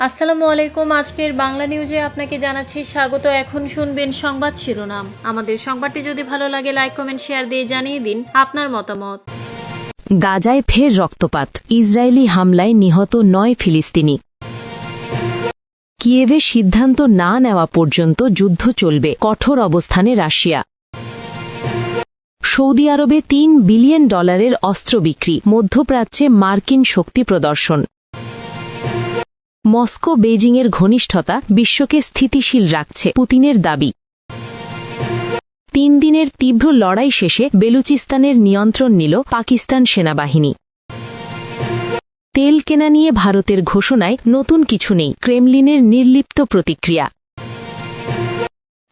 আসসালামু আলাইকুম। আজকের বাংলা নিউজে আপনাকে জানাচ্ছি স্বাগত। এখন শুনবেন সংবাদ শিরোনাম। আমাদের সংবাদটি যদি ভালো লাগে লাইক কমেন্ট শেয়ার দিয়ে জানিয়ে দিন আপনার মতামত। গাজায় ফের রক্তপাত, ইসরায়েলি হামলায় নিহত ৯ ফিলিস্তিনি। কিয়েভে সিদ্ধান্ত না নেওয়া পর্যন্ত যুদ্ধ চলবে, কঠোর অবস্থানে রাশিয়া। সৌদি আরবে $3 বিলিয়ন অস্ত্র বিক্রি, মধ্যপ্রাচ্যে মার্কিন শক্তি প্রদর্শন। মস্কো বেইজিংয়ের ঘনিষ্ঠতা বিশ্বকে স্থিতিশীল রাখছে, পুতিনের দাবি। 3 দিনের তীব্র লড়াই শেষে বেলুচিস্তানের নিয়ন্ত্রণ নিল পাকিস্তান সেনাবাহিনী। তেল কেনা নিয়ে ভারতের ঘোষণায় নতুন কিছু নেই, ক্রেমলিনের নির্লিপ্ত প্রতিক্রিয়া।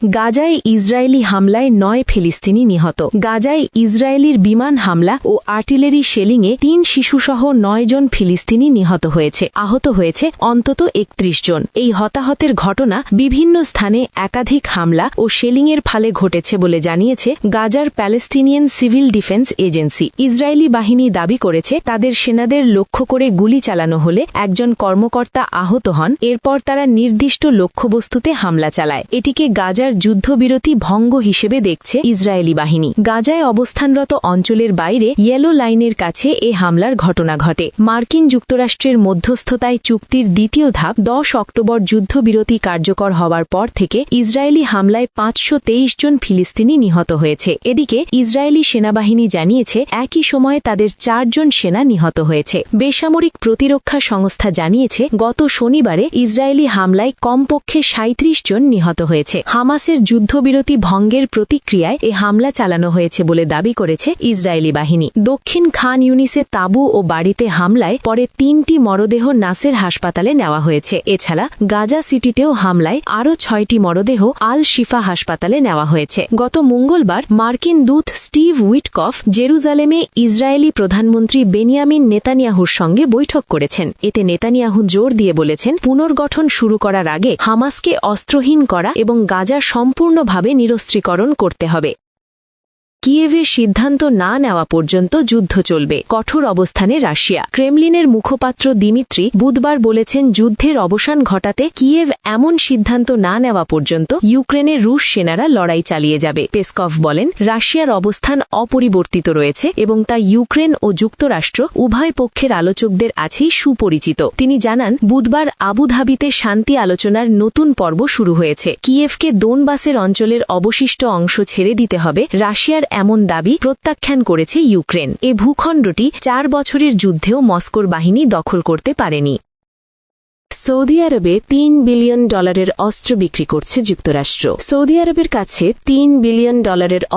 গাজায় ইসরায়েলি হামলায় ৯ ফিলিস্তিনি নিহত। গাজায় ইসরায়েলির বিমান হামলা ও আর্টিলারি শেলিংয়ে 3 শিশুসহ 9 জন ফিলিস্তিনি নিহত হয়েছে। আহত হয়েছে অন্তত 31 জন। এই হতাহতের ঘটনা বিভিন্ন স্থানে একাধিক হামলা ও শেলিংয়ের ফলে ঘটেছে বলে জানিয়েছে গাজার Palestinian civil defence agency. Israeli বাহিনী দাবি করেছে তাদের সেনাদের লক্ষ্য করে গুলি চালানো হলে একজন কর্মকর্তা আহত হন। এরপর তারা নির্দিষ্ট লক্ষ্যবস্তুতে হামলা চালায়। এটিকে গাজার যুদ্ধবিরতি ভঙ্গ হিসেবে দেখছে ইসরায়েলি বাহিনী। গাজায় অবস্থানরত অঞ্চলের বাইরে ইয়েলো লাইনের কাছে এ হামলার ঘটনা ঘটে। মার্কিন যুক্তরাষ্ট্রের মধ্যস্থতায় চুক্তির দ্বিতীয় ধাপ 10 অক্টোবর যুদ্ধবিরতি কার্যকর হওয়ার পর থেকে ইসরায়েলি হামলায় 523 জন ফিলিস্তিনি নিহত হয়েছে। এদিকে ইসরায়েলি সেনাবাহিনী জানিয়েছে একই সময়ে তাদের 4 জন সেনা নিহত হয়েছে। বেসামরিক প্রতিরক্ষা সংস্থা জানিয়েছে গত শনিবারে ইসরায়েলি হামলায় কমপক্ষে 37 জন নিহত হয়েছে। হামাসের যুদ্ধবিরতি ভঙ্গের প্রতিক্রিয়ায় এ হামলা চালানো হয়েছে বলে দাবি করেছে ইসরায়েলি বাহিনী। দক্ষিণ খান ইউনিসে তাঁবু ও বাড়িতে হামলায় পরে 3টি মরদেহ নাসের হাসপাতালে নেওয়া হয়েছে। এছাড়া গাজা সিটিতেও হামলায় আরও 6টি মরদেহ আল শিফা হাসপাতালে নেওয়া হয়েছে। গত মঙ্গলবার মার্কিন দূত স্টিভ উইটকফ জেরুজালেমে ইসরায়েলি প্রধানমন্ত্রী বেনিয়ামিন নেতানিয়াহুর সঙ্গে বৈঠক করেছেন। এতে নেতানিয়াহু জোর দিয়ে বলেছেন পুনর্গঠন শুরু করার আগে হামাসকে অস্ত্রহীন করা এবং গাজা সম্পূর্ণভাবে নিরস্ত্রীকরণ করতে হবে। কিয়েভে সিদ্ধান্ত না নেওয়া পর্যন্ত যুদ্ধ চলবে, কঠোর অবস্থানে রাশিয়া। ক্রেমলিনের মুখপাত্র দিমিত্রি বুধবার বলেছেন যুদ্ধের অবসান ঘটাতে কিয়েভ এমন সিদ্ধান্ত না নেওয়া পর্যন্ত ইউক্রেনের রুশ সেনারা লড়াই চালিয়ে যাবে। পেসকভ বলেন রাশিয়ার অবস্থান অপরিবর্তিত রয়েছে এবং তা ইউক্রেন ও যুক্তরাষ্ট্র উভয় পক্ষের আলোচকদের আছেই সুপরিচিত। তিনি জানান বুধবার আবুধাবিতে শান্তি আলোচনার নতুন পর্ব শুরু হয়েছে। কিয়েভকে দোনবাসের অঞ্চলের অবশিষ্ট অংশ ছেড়ে দিতে হবে, রাশিয়ার এমন দাবি প্রত্যাখ্যান করেছে ইউক্রেন। এ ভূখণ্ডটি 4 বছরের যুদ্ধেও মস্কোর বাহিনী দখল করতে পারেনি। সৌদি আরবে $3 বিলিয়ন অস্ত্র বিক্রি করছে যুক্তরাষ্ট্র। সৌদি আরবের কাছে $3 বিলিয়ন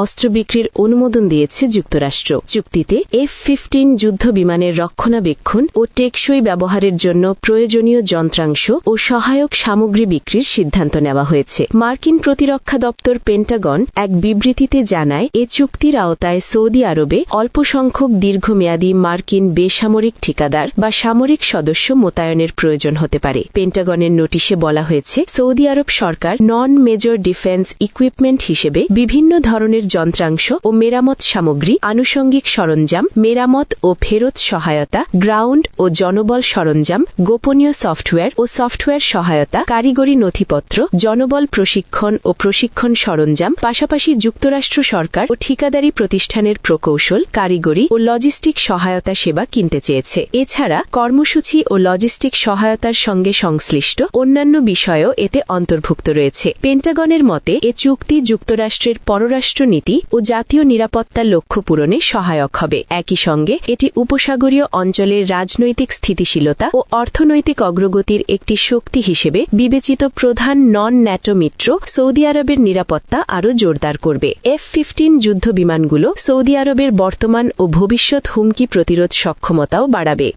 অস্ত্র বিক্রির অনুমোদন দিয়েছে যুক্তরাষ্ট্র। চুক্তিতে F-15 যুদ্ধ বিমানের রক্ষণাবেক্ষণ ও টেকসই ব্যবহারের জন্য প্রয়োজনীয় যন্ত্রাংশ ও সহায়ক সামগ্রী বিক্রির সিদ্ধান্ত নেওয়া হয়েছে। মার্কিন প্রতিরক্ষা দপ্তর পেন্টাগন এক বিবৃতিতে জানায় এ চুক্তির আওতায় সৌদি আরবে অল্প সংখ্যক দীর্ঘমেয়াদী মার্কিন বেসামরিক ঠিকাদার বা সামরিক সদস্য মোতায়েনের প্রয়োজন হতে পারে। পেন্টাগনের নোটিশে বলা হয়েছে সৌদি আরব সরকার নন মেজর ডিফেন্স ইকুইপমেন্ট হিসেবে বিভিন্ন ধরনের যন্ত্রাংশ ও মেরামত সামগ্রী, আনুষঙ্গিক সরঞ্জাম, মেরামত ও ফেরত সহায়তা, গ্রাউন্ড ও জনবল সরঞ্জাম, গোপনীয় সফটওয়্যার ও সফটওয়্যার সহায়তা, কারিগরি নথিপত্র, জনবল প্রশিক্ষণ ও প্রশিক্ষণ সরঞ্জাম, পাশাপাশি যুক্তরাষ্ট্র সরকার ও ঠিকাদারি প্রতিষ্ঠানের প্রকৌশল, কারিগরি ও লজিস্টিক সহায়তা সেবা কিনতে চেয়েছে। এছাড়া কর্মসূচি ও লজিস্টিক সহায়তার সঙ্গে সংশ্লিষ্ট অন্যান্য বিষয়ও এতে অন্তর্ভুক্ত রয়েছে। পেন্টাগনের মতে এ চুক্তি যুক্তরাষ্ট্রের পররাষ্ট্র নীতি ও জাতীয় নিরাপত্তার লক্ষ্য পূরণে সহায়ক হবে। একই সঙ্গে এটি উপসাগরীয় অঞ্চলের রাজনৈতিক স্থিতিশীলতা ও অর্থনৈতিক অগ্রগতির একটি শক্তি হিসেবে বিবেচিত প্রধান নন ন্যাটো মিত্র সৌদি আরবের নিরাপত্তা আরও জোরদার করবে। F-15 যুদ্ধ বিমানগুলো সৌদি আরবের বর্তমান ও ভবিষ্যৎ হুমকি প্রতিরোধ সক্ষমতাও বাড়াবে।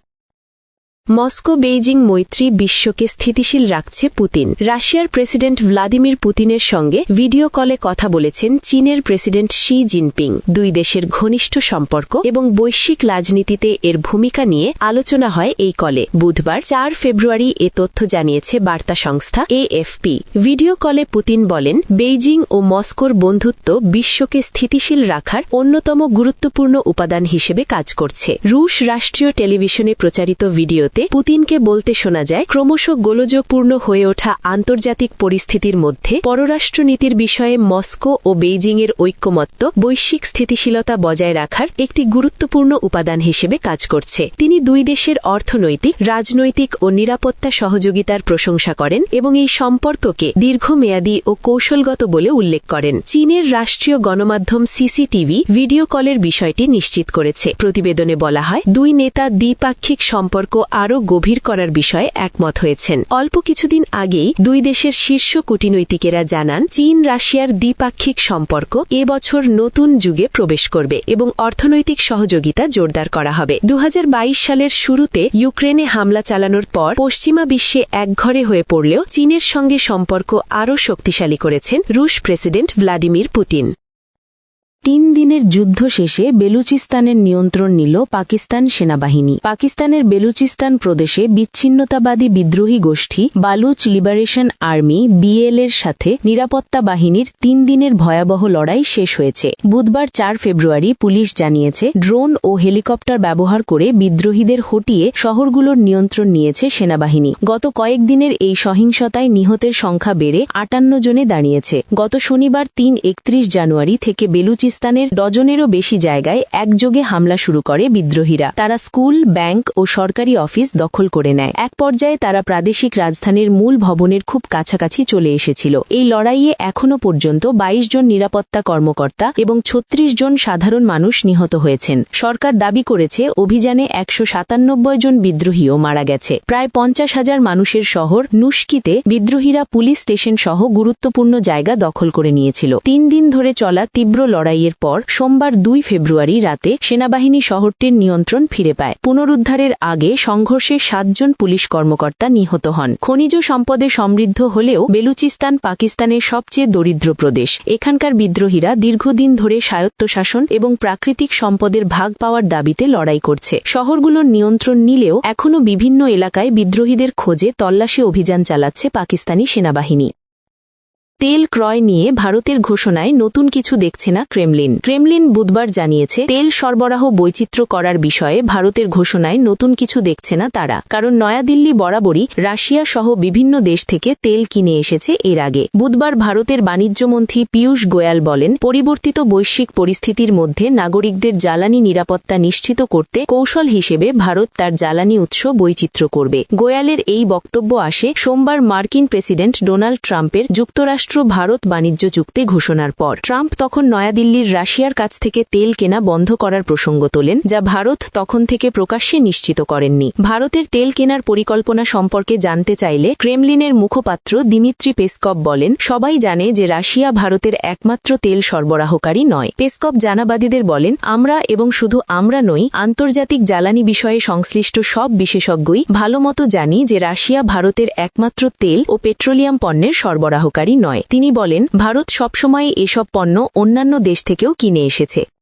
মস্কো বেইজিং মৈত্রী বিশ্বকে স্থিতিশীল রাখছে, পুতিন। রাশিয়ার প্রেসিডেন্ট ভ্লাদিমির পুতিনের সঙ্গে ভিডিও কলে কথা বলেছেন চীনের প্রেসিডেন্ট শি জিনপিং। দুই দেশের ঘনিষ্ঠ সম্পর্ক এবং বৈশ্বিক রাজনীতিতে এর ভূমিকা নিয়ে আলোচনা হয় এই কলে। বুধবার 4 ফেব্রুয়ারি এ তথ্য জানিয়েছে বার্তা সংস্থা AFP। ভিডিও কলে পুতিন বলেন বেইজিং ও মস্কোর বন্ধুত্ব বিশ্বকে স্থিতিশীল রাখার অন্যতম গুরুত্বপূর্ণ উপাদান হিসেবে কাজ করছে। রুশ রাষ্ট্রীয় টেলিভিশনে প্রচারিত ভিডিওতে ভিডিওতে পুতিনকে বলতে শোনা যায়, ক্রমশ গোলযোগপূর্ণ হয়ে ওঠা আন্তর্জাতিক পরিস্থিতির মধ্যে পররাষ্ট্রনীতির বিষয়ে মস্কো ও বেইজিংয়ের ঐক্যমত্য বৈশ্বিক স্থিতিশীলতা বজায় রাখার একটি গুরুত্বপূর্ণ উপাদান হিসেবে কাজ করছে। তিনি দুই দেশের অর্থনৈতিক, রাজনৈতিক ও নিরাপত্তা সহযোগিতার প্রশংসা করেন এবং এই সম্পর্ককে দীর্ঘমেয়াদী ও কৌশলগত বলে উল্লেখ করেন। চীনের রাষ্ট্রীয় গণমাধ্যম সিসিটিভি ভিডিও কলের বিষয়টি নিশ্চিত করেছে। প্রতিবেদনে বলা হয়, দুই নেতা দ্বিপাক্ষিক সম্পর্ক আরও গভীর করার বিষয়ে একমত হয়েছেন। অল্প কিছুদিন আগেই দুই দেশের শীর্ষ কূটনীতিকেরা জানান, চীন রাশিয়ার দ্বিপাক্ষিক সম্পর্ক এবছর নতুন যুগে প্রবেশ করবে এবং অর্থনৈতিক সহযোগিতা জোরদার করা হবে। 2022 সালের শুরুতে ইউক্রেনে হামলা চালানোর পর পশ্চিমা বিশ্বে একঘরে হয়ে পড়লেও চীনের সঙ্গে সম্পর্ক আরও শক্তিশালী করেছেন রুশ প্রেসিডেন্ট ভ্লাদিমির পুতিন। 3 দিনের যুদ্ধ শেষে বেলুচিস্তানের নিয়ন্ত্রণ নিল পাকিস্তান সেনাবাহিনী। পাকিস্তানের বেলুচিস্তান প্রদেশে বিচ্ছিন্নতাবাদী বিদ্রোহী গোষ্ঠী বালুচ লিবারেশন আর্মি BL-এর সাথে নিরাপত্তা বাহিনীর 3 দিনের ভয়াবহ লড়াই শেষ হয়েছে। বুধবার 4 ফেব্রুয়ারি পুলিশ জানিয়েছে, ড্রোন ও হেলিকপ্টার ব্যবহার করে বিদ্রোহীদের হটিয়ে শহরগুলোর নিয়ন্ত্রণ নিয়েছে সেনাবাহিনী। গত কয়েকদিনের এই সহিংসতায় নিহতের সংখ্যা বেড়ে 58 জনে দাঁড়িয়েছে। গত শনিবার 31 জানুয়ারি থেকে বেলুচিস্তানের ডজনেরও বেশি জায়গায় একযোগে হামলা শুরু করে বিদ্রোহীরা। তারা স্কুল, ব্যাংক ও সরকারি অফিস দখল করে নেয়। এক পর্যায়ে তারা প্রাদেশিক রাজধানীর মূল ভবনের খুব কাছাকাছি চলে এসেছিল। এই লড়াইয়ে এখনও পর্যন্ত 22 জন নিরাপত্তা কর্মকর্তা এবং 36 জন সাধারণ মানুষ নিহত হয়েছেন। সরকার দাবি করেছে, অভিযানে 197 জন বিদ্রোহীও মারা গেছে। প্রায় 50,000 মানুষের শহর নুশকিতে বিদ্রোহীরা পুলিশ স্টেশন সহ গুরুত্বপূর্ণ জায়গা দখল করে নিয়েছিল। 3 দিন ধরে চলা তীব্র লড়াইয়ের পর সোমবার 2 ফেব্রুয়ারি রাতে সেনাবাহিনী শহরটির নিয়ন্ত্রণ ফিরে পায়। পুনরুদ্ধারের আগে সংঘর্ষে 7 জন পুলিশ কর্মকর্তা নিহত হন। খনিজ সম্পদে সমৃদ্ধ হলেও বেলুচিস্তান পাকিস্তানের সবচেয়ে দরিদ্র প্রদেশ। এখানকার বিদ্রোহীরা দীর্ঘদিন ধরে স্বায়ত্তশাসন এবং প্রাকৃতিক সম্পদের ভাগ পাওয়ার দাবিতে লড়াই করছে। শহরগুলোর নিয়ন্ত্রণ নিলেও এখনও বিভিন্ন এলাকায় বিদ্রোহীদের খোঁজে তল্লাশি অভিযান চালাচ্ছে পাকিস্তানি সেনাবাহিনী। তেল ক্রয় নিয়ে ভারতের ঘোষণায় নতুন কিছু দেখছে না ক্রেমলিন। ক্রেমলিন বুধবার জানিয়েছে, তেল সরবরাহ বৈচিত্র্য করার বিষয়ে ভারতের ঘোষণায় নতুন কিছু দেখছে না তারা। কারণ নয়াদিল্লি বরাবরই রাশিয়া সহ বিভিন্ন দেশ থেকে তেল কিনে এসেছে এর আগে। বুধবার ভারতের বাণিজ্যমন্ত্রী পীয়ূষ গোয়াল বলেন, পরিবর্তিত বৈশ্বিক পরিস্থিতির মধ্যে নাগরিকদের জ্বালানি নিরাপত্তা নিশ্চিত করতে কৌশল হিসেবে ভারত তার জ্বালানি উৎস বৈচিত্র্য করবে। গোয়ালের এই বক্তব্য আসে সোমবার মার্কিন প্রেসিডেন্ট ডোনাল্ড ট্রাম্পের যুক্তরাষ্ট্র ভারত বাণিজ্য চুক্তি ঘোষণার পর। ট্রাম্প তখন নয়াদিল্লির রাশিয়ার কাছ থেকে তেল কেনা বন্ধ করার প্রসঙ্গ তোলেন, যা ভারত তখন থেকে প্রকাশ্যে নিশ্চিত করেননি। ভারতের তেল কেনার পরিকল্পনা সম্পর্কে জানতে চাইলে ক্রেমলিনের মুখপাত্র দিমিত্রি পেসকভ বলেন, সবাই জানে যে রাশিয়া ভারতের একমাত্র তেল সরবরাহকারী নয়। পেসকভ জানাবাদীদের বলেন, আমরা এবং শুধু আমরা নই, আন্তর্জাতিক জ্বালানি বিষয়ে সংশ্লিষ্ট সব বিশেষজ্ঞই ভালোমতো জানি যে রাশিয়া ভারতের একমাত্র তেল ও পেট্রোলিয়াম পণ্যের সরবরাহকারী নয়। তিনি বলেন, ভারত সবসময় এসব পণ্য অন্যান্য দেশ থেকেও কিনে এসেছে।